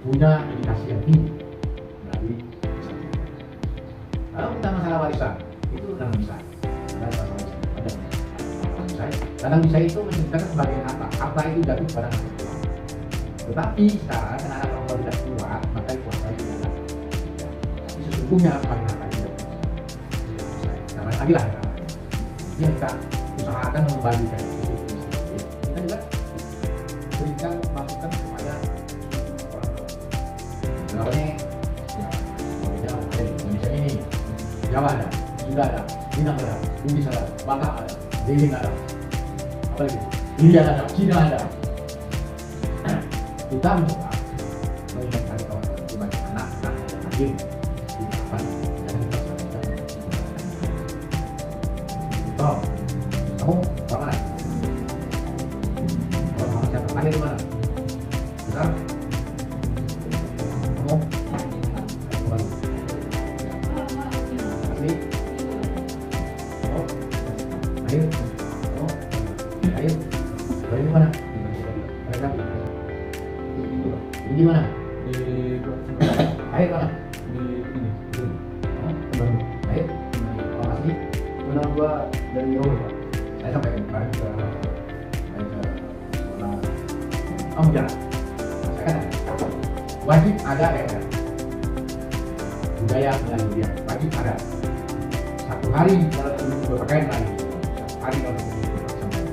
punya indikasi yang tinggi dari warisan. Kalau kita masalah warisan, itu tanam misai. Tanam misai itu menceritakan sebagai harta. Harta itu jatuh pada anak tua. Tetapi sekarang karena anak orang tua tidak kuat, maka kuasa tidak ada. Tapi sesungguhnya paling harta tidak bisa. Namanya lagi lah. Ini kita usahakan membagikan itu. Kita juga berikan masukan kepada orang tua. Namanya ada di Indonesia ini, Jawa ada, Sunda ada, Minang ada, Bugis ada, Batak ada, Deling ada, apa lagi? India ada, Cina ada. Kita mencoba mengingatkan kawan-kawan di banyak anak-anak yang hadir di depan dan kita sampaikan. Oh, kamu orang mana? Orang siapa? Lahir di mana? Besar? Kamu? Baru. Asli? Oh, lahir? Oh, lahir? Lahir di mana? Mereka? Di mana? Di Lahir mana? di ini. Oh, lahir? Oh, asli? Benar gua dari Eropa, Pak. Saya sampai kemarin ke sekolah. Oh enggak, saya kan wajib ada ya budaya Melayu dia, wajib ada satu hari berpakaian Melayu, satu hari kalau berpakaian.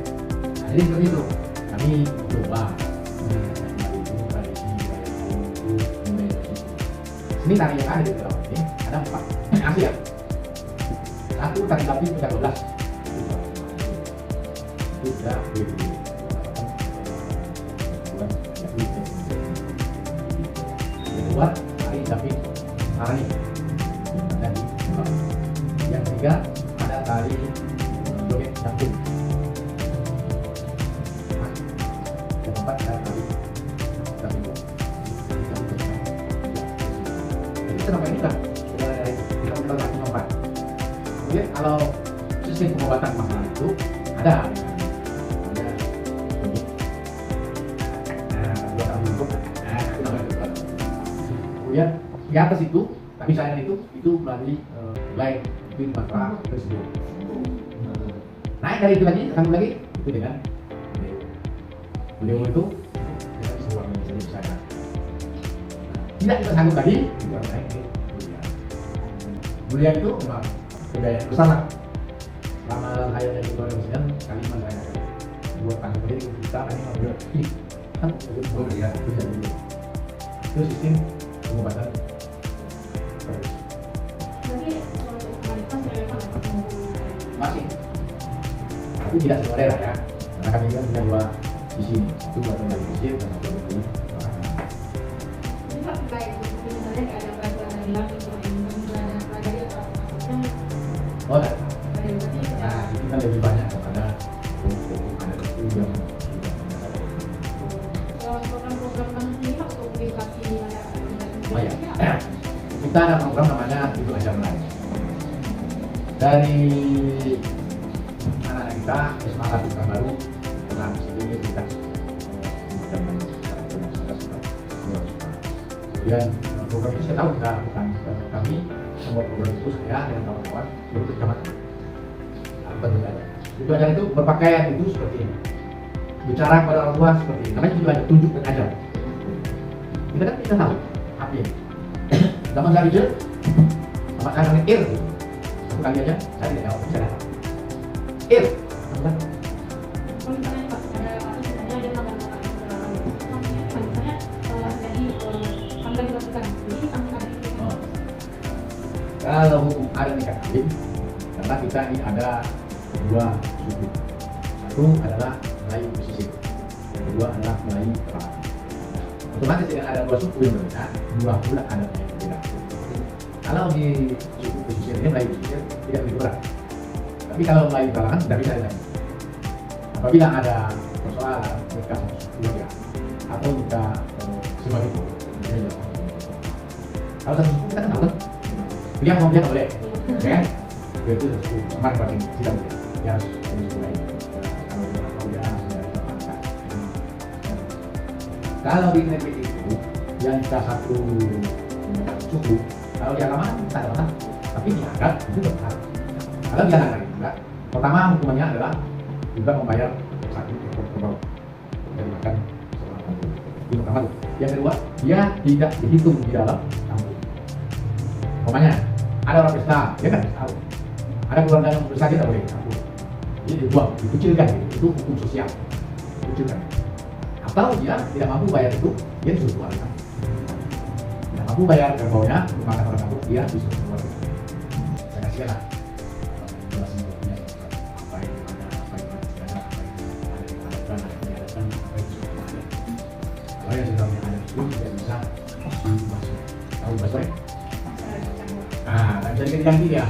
Jadi seperti itu kami coba seni tari yang ada di dalam ini ada 4 Asia. Satu tari lapi pecah 12 itu sudah kedua tari lapi Marani dan yang ketiga ada tari joget jantung, yang keempat ada tari jantung. Jadi selama ini kan sudah ada kita udah empat. Kemudian kalau sistem pengobatan masalah itu ada kemudian di atas itu tapi saya itu melalui lain itu matra tersebut. Naik dari itu lagi itu dengan beliau itu dengan sebuah menjadi saya tidak kita sanggup tadi juga naik ke Bulian itu memang budaya besar lah. Selama saya dari Indonesia kali mana saya buat tanggung jadi kita ini mengambil kan budaya itu sistem pengobatan. Masih, tapi tidak semua daerah ya, karena kami kan punya 2 sisi, itu buat dari pesisir dan satu dari oh, nah itu kan lebih banyak kepada ada itu yang oh ya, kita ada program namanya Hidup Ajar Melayu. Dari anak-anak kita SMA Lakukan Baru dengan sini kita kemudian program itu saya tahu kita lakukan kami semua program itu saya dengan kawan-kawan seluruh kecamatan. Itu ajar itu berpakaian itu seperti ini, bicara kepada orang tua seperti ini, namanya itu ajar tunjuk dan ajar. Kita kan bisa tahu apa ini. Zaman saya kecil, sama saya ngetir satu kali aja, saya tidak jawab, saya datang. Kalau hukum adat nikah kawin, karena kita ini ada 2 suku. Satu adalah Melayu pesisir, yang kedua adalah Melayu Selatan. Otomatis dengan ada 2 suku yang berbeda, 2 pula adatnya yang berbeda. Kalau di suku pesisir ini Melayu pesisir tidak begitu berat, tapi kalau Melayu Selatan tidak bisa lagi. Apabila ada persoalan nikah keluarga atau nikah sebagai itu, kalau satu suku kita kan tahu kan, dia mau dia boleh, ya kan? Itu suku kemarin paling tidak boleh, dia harus suku lain. Kalau dia harus dari Kalau di negeri itu yang kita satu suku, kalau di agama kita ada masalah, tapi di adat itu benar. Kalau dia nggak juga, pertama hukumannya adalah juga membayar satu ekor kerbau dari makan seorang kampung. Itu pertama tuh. Yang kedua, dia tidak dihitung di dalam kampung. Pokoknya ada orang pesta, dia kan tahu. Ada keluarga yang pesta kita boleh kampung. Jadi dibuang, dikucilkan, itu hukum sosial. Dikucilkan. Atau dia tidak mampu bayar itu, dia disuruh keluar. Tidak mampu bayar kerbaunya, makan orang kampung, dia disuruh keluar. Saya kasih lah. Kalau yang sudah punya anak itu tidak bisa dimasuk. Tahu bahasa ya? Nah, tak bisa diganti dia.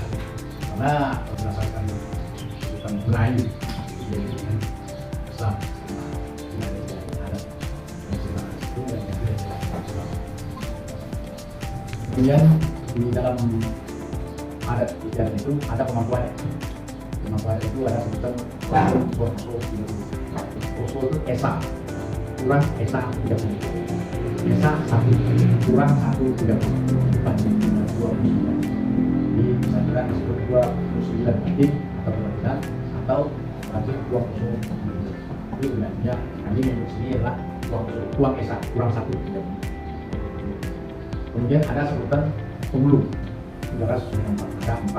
Karena berdasarkan bukan Melayu, jadi dengan Islam. Kemudian di dalam adat istiadat itu ada kemampuannya. Kemampuan itu ada sebutan poso. Poso itu esa kurang esa 30. Esa 1 kurang 1 30 banding 29. Jadi bisa juga disebut 29 banding atau perbandingan atau banding 29. Itu sebenarnya banding yang sini adalah uang esa kurang 1 30. Kemudian ada sebutan penghulu. Ada 4.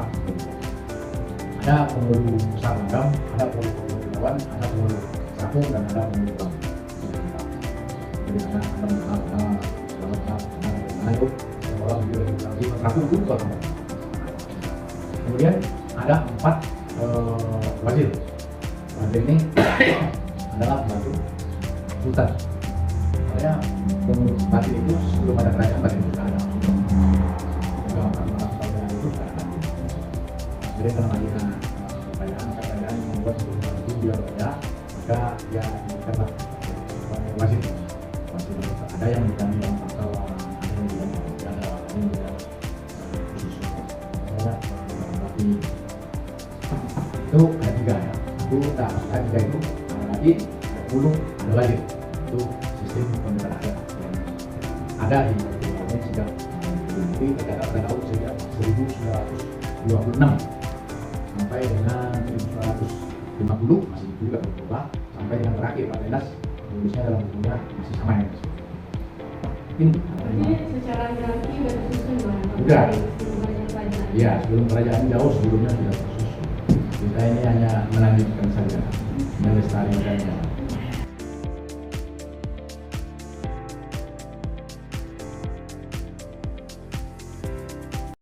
Ada penghulu besar langgam, ada penghulu lawan, ada penghulu sapung, dan ada penghulu bank. Jadi kemudian ada 4 wazir. Wazir ini adalah pembantu sultan. Soalnya pengurus batin itu sebelum ada kerajaan batin itu ada. Jadi kalau ada kerajaan yang membuat sebelum itu dia bekerja, maka dia dikatakan wazir. Ada yang bukan yang pasal, ada yang bukan ada yang bukan khusus. Tapi itu ada 3 ya. Itu tak ada 3 itu ada lagi 10 ada lagi. Itu sistem pemerintahan adat yang ada di Indonesia sejak ini tercatat pada tahun sejak 1926 sampai dengan 1950 masih juga berubah sampai dengan terakhir Pak Mendas menulisnya dalam bukunya masih sama ya. Jadi secara hierarki sudah tersusun Sudah. kerajaan. Iya, sebelum kerajaan jauh sebelumnya sudah tersusun. Kita ini hanya melanjutkan saja, melestarikannya.